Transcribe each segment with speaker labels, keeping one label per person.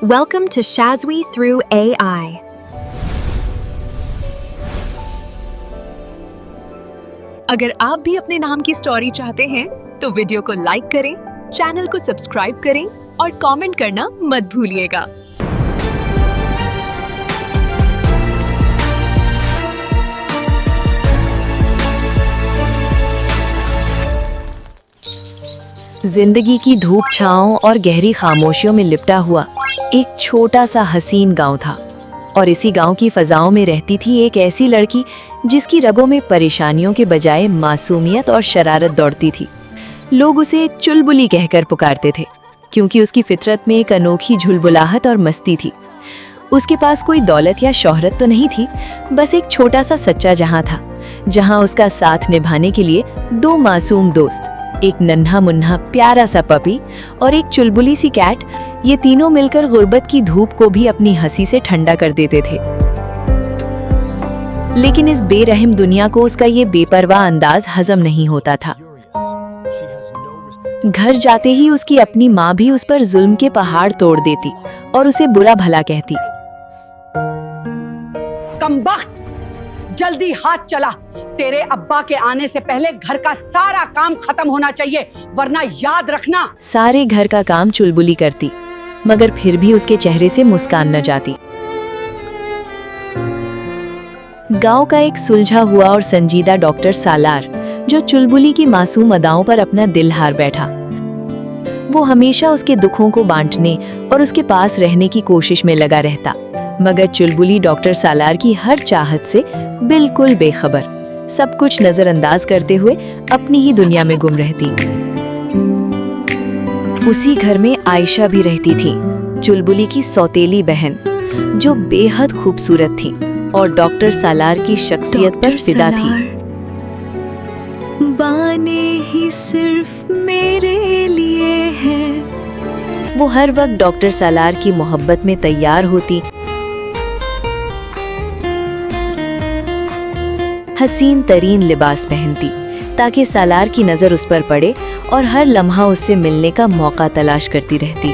Speaker 1: Welcome to Shazwi through AI. अगर आप भी अपने नाम की स्टोरी चाहते हैं तो वीडियो को लाइक करें, चैनल को सब्सक्राइब करें और कमेंट करना मत भूलिएगा।
Speaker 2: जिंदगी की धूप छांव और गहरी खामोशियों में लिपटा हुआ एक छोटा सा हसीन गांव था और इसी गांव की फजाओं में रहती थी एक ऐसी लड़की जिसकी रगों में परेशानियों के बजाय मासूमियत और शरारत दौड़ती थी। लोग उसे चुलबुली कहकर पुकारते थे क्योंकि उसकी फितरत में एक अनोखी झुलबुलाहट और मस्ती थी। उसके पास कोई दौलत या शोहरत तो नहीं थी, बस एक छोटा सा सच्चा जहां था, जहां उसका साथ निभाने के लिए दो मासूम दोस्त, एक नन्हा मुन्ना प्यारा सा पपी और एक चुलबुली सी कैट, ये तीनों मिलकर गुर्बत की धूप को भी अपनी हंसी से ठंडा कर देते थे। लेकिन इस बेरहम दुनिया को उसका ये बेपरवाह अंदाज हजम नहीं होता था। घर जाते ही उसकी अपनी माँ भी उस पर जुल्म के पहाड़ तोड़ देती और उसे बुरा भला कहती।
Speaker 3: कमबख्त, जल्दी हाथ चला, तेरे अब्बा के आने से पहले घर का सारा काम खत्म होना चाहिए, वरना याद रखना।
Speaker 2: सारे घर का काम चुलबुली करती, मगर फिर भी उसके चेहरे से मुस्कान न जाती। गांव का एक सुलझा हुआ और संजीदा डॉक्टर सालार, जो चुलबुली की मासूम अदाओं पर अपना दिल हार बैठा, वो हमेशा उसके दुखों को बांटने और उसके पास रहने की कोशिश में लगा रहता, मगर चुलबुली डॉक्टर सालार की हर चाहत से बिल्कुल बेखबर, सब कुछ नजरअंदाज करते हुए अपनी ही दुनिया में गुम रहती। उसी घर में आयशा भी रहती थी, चुलबुली की सौतेली बहन, जो बेहद खूबसूरत थी और डॉक्टर सालार की शख्सियत पर फिदा थी।
Speaker 1: बाने ही सिर्फ मेरे लिए है।
Speaker 2: वो हर वक्त डॉक्टर सालार की मोहब्बत में तैयार होती, हसीन तरीन लिबास पहनती ताकि सालार की नजर उस पर पड़े और हर लम्हा उससे मिलने का मौका तलाश करती रहती।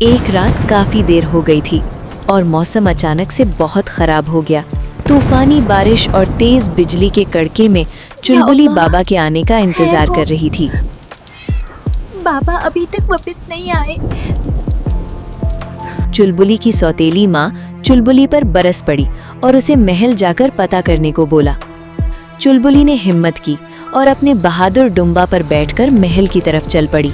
Speaker 2: एक रात काफी देर हो गई थी और मौसम अचानक से बहुत खराब हो गया। तूफानी बारिश और तेज बिजली के कड़के में चुलबुली बाबा के आने का इंतजार कर रही थी।
Speaker 4: बाबा अभी तक वापस नहीं आए।
Speaker 2: चुलबुली की सौतेली माँ चुलबुली पर बरस पड़ी और उसे महल जाकर पता करने को बोला। चुलबुली ने हिम्मत की और अपने बहादुर डुम्बा पर बैठकर महल की तरफ चल पड़ी।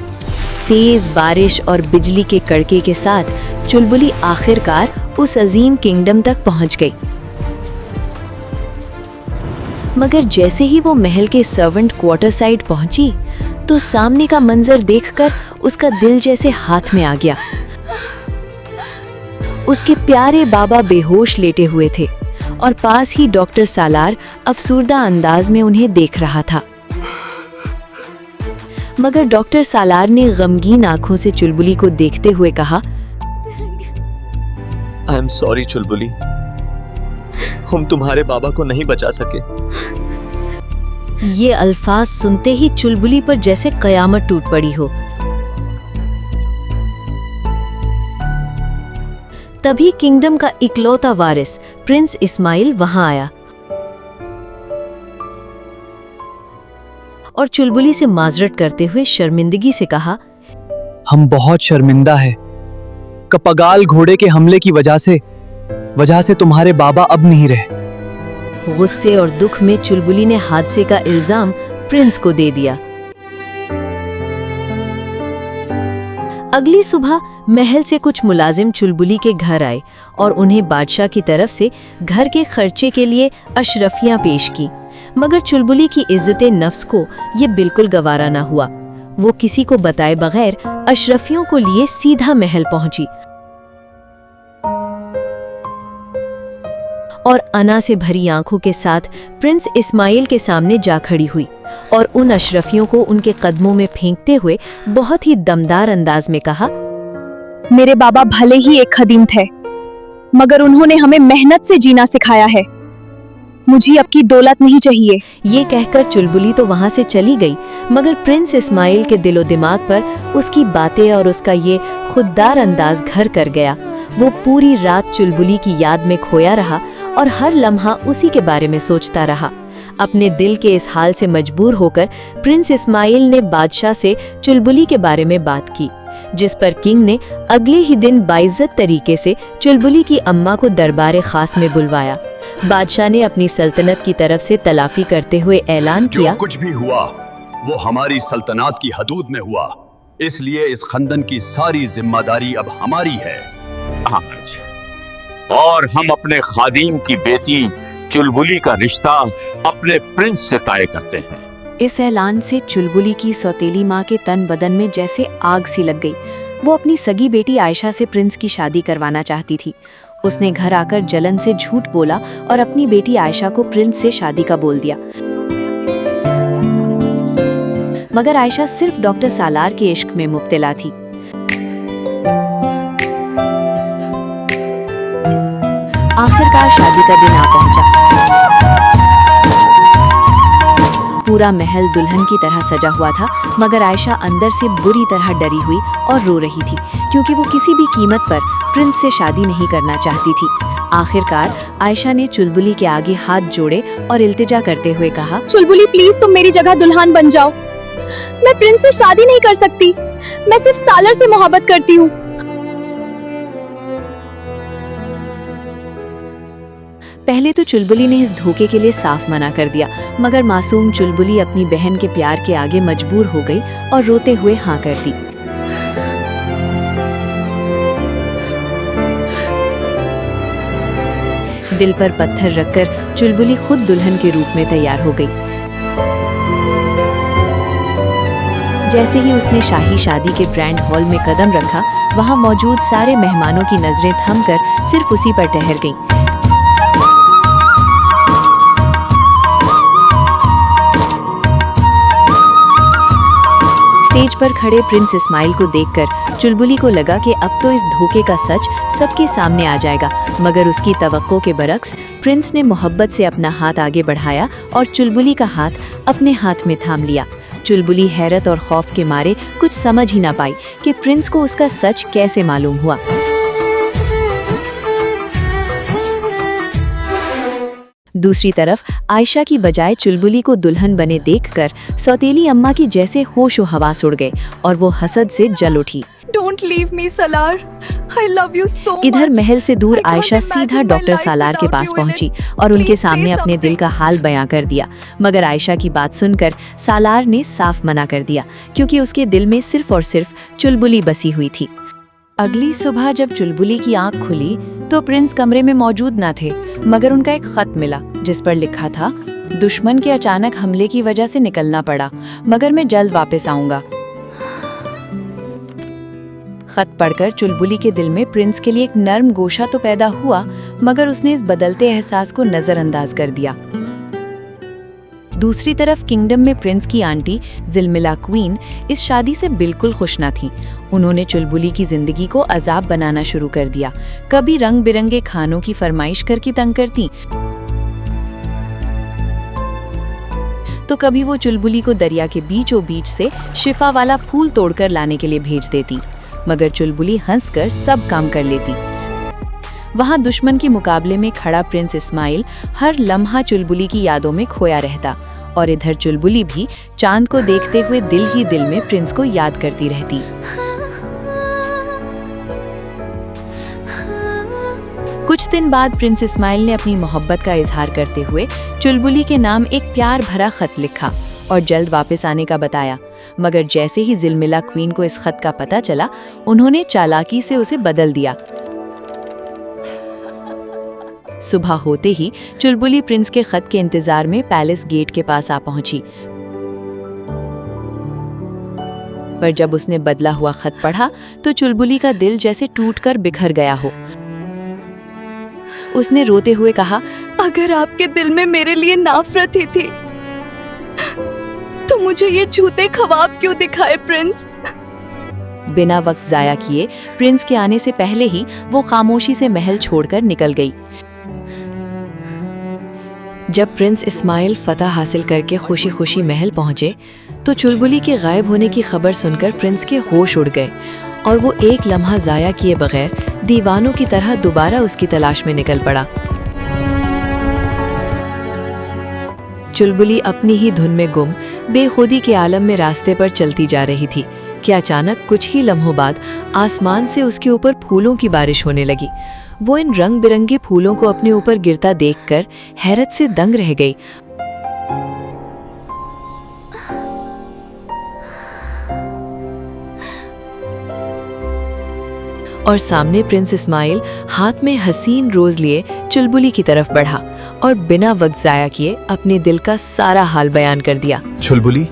Speaker 2: तेज बारिश और बिजली के कड़के के साथ चुलबुली आखिरकार उस अजीम किंगडम तक पहुंच गई। मगर जैसे ही वो महल के सर्वेंट क्वार्टर साइड पहुंची तो सामने का मंजर देखकर उसका दिल जैसे हाथ में आ गया। उसके प्यारे बाबा बेहोश लेटे हुए थे और पास ही डॉक्टर सालार अफसुर्दा अंदाज में उन्हें देख रहा था। मगर डॉक्टर सालार ने गमगीन आंखों से चुलबुली को देखते हुए कहा,
Speaker 5: आई एम सॉरी चुलबुली, हम तुम्हारे बाबा को नहीं बचा सके।
Speaker 2: ये अल्फाज सुनते ही चुलबुली पर जैसे कयामत टूट पड़ी हो। तभी किंगडम का इकलौता वारिस प्रिंस इस्माइल वहां आया और चुलबुली से माजरत करते हुए शर्मिंदगी से कहा,
Speaker 5: हम बहुत शर्मिंदा है। कपगाल घोड़े के हमले की वजह से तुम्हारे बाबा अब नहीं रहे।
Speaker 2: गुस्से और दुख में चुलबुली ने हादसे का इल्जाम प्रिंस को दे दिया। अगली सुबह महल से कुछ मुलाजिम चुलबुली के घर आए और उन्हें बादशाह की तरफ से घर के खर्चे के लिए अशरफियां पेश की, मगर चुलबुली की इज्जते नफ्स को ये बिल्कुल गवारा ना हुआ। वो किसी को बताए बगैर अशरफियों को लिए सीधा महल पहुंची और अना से भरी आंखों के साथ प्रिंस इस्माइल के सामने जा खड़ी हुई और उन अशरफियों को उनके कदमों में फेंकते हुए बहुत ही दमदार अंदाज में कहा,
Speaker 4: मेरे बाबा भले ही एक खदीम थे, मगर उन्होंने हमें मेहनत से जीना सिखाया है।
Speaker 1: मुझे अब की दौलत नहीं चाहिए।
Speaker 2: ये कहकर चुलबुली तो वहाँ से चली गई, मगर प्रिंस इस्माइल के दिलो दिमाग पर उसकी बातें और उसका ये खुददार अंदाज घर कर गया। वो पूरी रात चुलबुली की याद में खोया रहा और हर लम्हा उसी के बारे में सोचता रहा। अपने दिल के इस हाल से मजबूर होकर प्रिंस इस्माइल ने बादशाह से चुलबुली के बारे में बात की, जिस पर किंग ने अगले ही दिन बाइज्जत तरीके से चुलबुली की अम्मा को दरबार खास में बुलवाया। बादशाह ने अपनी सल्तनत की तरफ से तलाफी करते हुए ऐलान किया,
Speaker 6: जो कुछ भी हुआ वो हमारी सल्तनत की हदूद में हुआ, इसलिए इस खंदन की सारी जिम्मेदारी अब हमारी है।
Speaker 7: और हम अपने खादिम की बेटी चुलबुली का रिश्ता अपने प्रिंस से तय करते हैं।
Speaker 2: इस ऐलान से चुलबुली की सौतेली माँ के तन बदन में जैसे आग सी लग गई। वो अपनी सगी बेटी आयशा से प्रिंस की शादी करवाना चाहती थी। उसने घर आकर जलन से झूठ बोला और अपनी बेटी आयशा को प्रिंस से शादी का बोल दिया। मगर आयशा सिर्फ डॉक्टर सालार के इश्क में मुब्तला थी। आखिरकार शादी का दिन आ पहुंचा। पूरा महल दुल्हन की तरह सजा हुआ था, मगर आयशा अंदर से बुरी तरह डरी हुई और रो रही थी, क्योंकि वो किसी भी कीमत पर प्रिंस से शादी नहीं करना चाहती थी। आखिरकार आयशा ने चुलबुली के आगे हाथ जोड़े और इल्तिजा करते हुए कहा,
Speaker 1: चुलबुली प्लीज तुम मेरी जगह दुल्हन बन जाओ। मैं प्रिंस से शादी नहीं कर सकती, मैं सिर्फ सालर से मोहब्बत करती हूँ।
Speaker 2: पहले तो चुलबुली ने इस धोखे के लिए साफ मना कर दिया, मगर मासूम चुलबुली अपनी बहन के प्यार के आगे मजबूर हो गई और रोते हुए हाँ कर दी। दिल पर पत्थर रखकर चुलबुली खुद दुल्हन के रूप में तैयार हो गई। जैसे ही उसने शाही शादी के ग्रैंड हॉल में कदम रखा, वहां मौजूद सारे मेहमानों की नजरें थमकर सिर्फ उसी पर ठहर गईं। स्टेज पर खड़े प्रिंस इस्माइल को देखकर चुलबुली को लगा कि अब तो इस धोखे का सच सबके सामने आ जाएगा, मगर उसकी तवक्को के बरक्स प्रिंस ने मोहब्बत से अपना हाथ आगे बढ़ाया और चुलबुली का हाथ अपने हाथ में थाम लिया। चुलबुली हैरत और खौफ के मारे कुछ समझ ही ना पाई कि प्रिंस को उसका सच कैसे मालूम हुआ। दूसरी तरफ आयशा की बजाय चुलबुली को दुल्हन बने देखकर सौतेली अम्मा की जैसे होश व हवास उड़ गए और वो हसद से जल उठी।
Speaker 4: Don't leave me Salaar, I love you so much.
Speaker 2: इधर महल से दूर आयशा सीधा डॉक्टर सालार के पास पहुंची और उनके सामने अपने दिल का हाल बयां कर दिया, मगर आयशा की बात सुनकर सालार ने साफ मना कर दिया, क्योंकि उसके दिल में सिर्फ और सिर्फ चुलबुली बसी हुई थी। अगली सुबह जब चुलबुली की आंख खुली तो प्रिंस कमरे में मौजूद न थे, मगर उनका एक खत मिला जिस पर लिखा था, दुश्मन के अचानक हमले की वजह से निकलना पड़ा, मगर मैं जल्द वापस आऊंगा। खत पढ़कर चुलबुली के दिल में प्रिंस के लिए एक नर्म गोशा तो पैदा हुआ, मगर उसने इस बदलते एहसास को नजरअंदाज कर दिया। दूसरी तरफ किंगडम में प्रिंस की आंटी जिलमिला क्वीन इस शादी से बिल्कुल खुश न थी। उन्होंने चुलबुली की जिंदगी को अजाब बनाना शुरू कर दिया। कभी रंग बिरंगे खानों की फरमाइश करके तंग करती, तो कभी वो चुलबुली को दरिया के बीचों बीच से शिफा वाला फूल तोड़कर लाने के लिए भेज देती, मगर चुलबुली हंसकर सब काम कर लेती। वहां दुश्मन के मुकाबले में खड़ा प्रिंस इस्माइल हर लम्हा चुलबुली की यादों में खोया रहता, और इधर चुलबुली भी चांद को देखते हुए दिल ही दिल में प्रिंस को याद करती रहती। कुछ दिन बाद प्रिंस इस्माइल ने अपनी मोहब्बत का इजहार करते हुए चुलबुली के नाम एक प्यार भरा खत लिखा और जल्द वापस आने का बताया, मगर जैसे ही जिलमिला क्वीन को इस खत का पता चला, उन्होंने चालाकी से उसे बदल दिया। सुबह होते ही चुलबुली प्रिंस के खत के इंतजार में पैलेस गेट के पास आ पहुंची, पर जब उसने बदला हुआ खत पढ़ा तो चुलबुली का दिल जैसे टूटकर बिखर गया हो। उसने रोते हुए कहा,
Speaker 4: अगर आपके दिल में मेरे लिए नफरत ही थी तो मुझे ये झूठे ख्वाब क्यों दिखाए प्रिंस?
Speaker 2: बिना वक्त जाया किए प्रिंस के आने से पहले ही वो खामोशी से महल छोड़कर निकल गई। जब प्रिंस इस्माइल फतह हासिल करके खुशी खुशी महल पहुंचे तो चुलबुली के गायब होने की खबर सुनकर प्रिंस के होश उड़ गए और वो एक लम्हा जाया किए बगैर दीवानों की तरह दोबारा उसकी तलाश में निकल पड़ा। चुलबुली अपनी ही धुन में गुम बेखुदी के आलम में रास्ते पर चलती जा रही थी कि अचानक कुछ ही लम्हों बाद आसमान से उसके ऊपर फूलों की बारिश होने लगी। वो इन रंग बिरंगे फूलों को अपने ऊपर गिरता देखकर हैरत से दंग रह गई। और सामने प्रिंस इस्माइल हाथ में हसीन रोज लिए चुलबुली की तरफ बढ़ा और बिना वक्त जाया किए अपने दिल का सारा हाल बयान कर दिया।
Speaker 8: चुलबुली,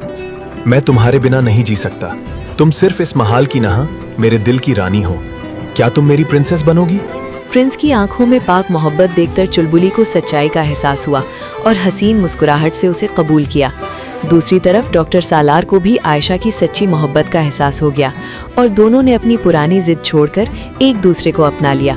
Speaker 8: मैं तुम्हारे बिना नहीं जी सकता। तुम सिर्फ इस महाल की नहीं, मेरे दिल की रानी हो। क्या तुम मेरी प्रिंसेस बनोगी?
Speaker 2: प्रिंस की आंखों में पाक मोहब्बत देखकर चुलबुली को सच्चाई का एहसास हुआ और हसीन मुस्कुराहट से उसे कबूल किया। दूसरी तरफ डॉक्टर सालार को भी आयशा की सच्ची मोहब्बत का एहसास हो गया और दोनों ने अपनी पुरानी जिद छोड़कर एक दूसरे को अपना लिया।